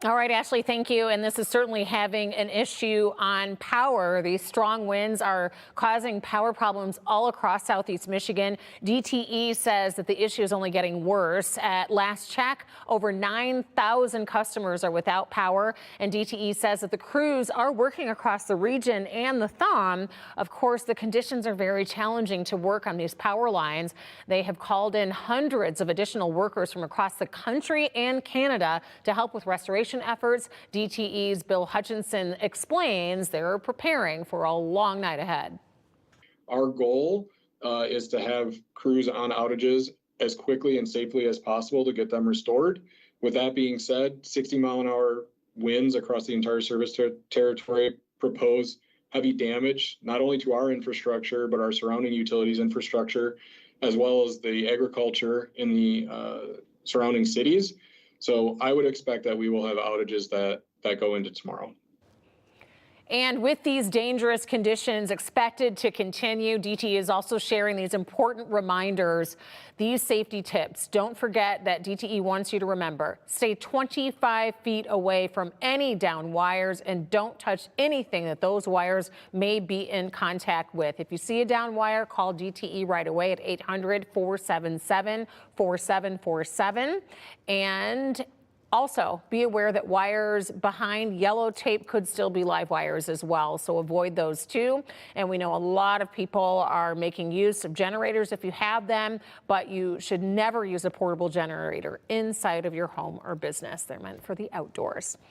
All right, Ashley, thank you. And this is certainly having an issue on power. These strong winds are causing power problems all across Southeast Michigan. DTE says that the issue is only getting worse. At last check, over 9,000 customers are without power. And DTE says that the crews are working across the region and the thumb. Of course, the conditions are very challenging to work on these power lines. They have called in hundreds of additional workers from across the country and Canada to help with restoration efforts. DTE's Bill Hutchinson explains they're preparing for a long night ahead. Our goal is to have crews on outages as quickly and safely as possible to get them restored. With that being said, 60-mile-an-hour winds across the entire service territory propose heavy damage, not only to our infrastructure, but our surrounding utilities infrastructure, as well as the agriculture in the surrounding cities. So I would expect that we will have outages that go into tomorrow. And with these dangerous conditions expected to continue, DTE is also sharing these important reminders, these safety tips. Don't forget that DTE wants you to remember, stay 25 feet away from any down wires and don't touch anything that those wires may be in contact with. If you see a down wire, call DTE right away at 800-477-4747. And also, be aware that wires behind yellow tape could still be live wires as well, so avoid those too. And we know a lot of people are making use of generators if you have them, but you should never use a portable generator inside of your home or business. They're meant for the outdoors.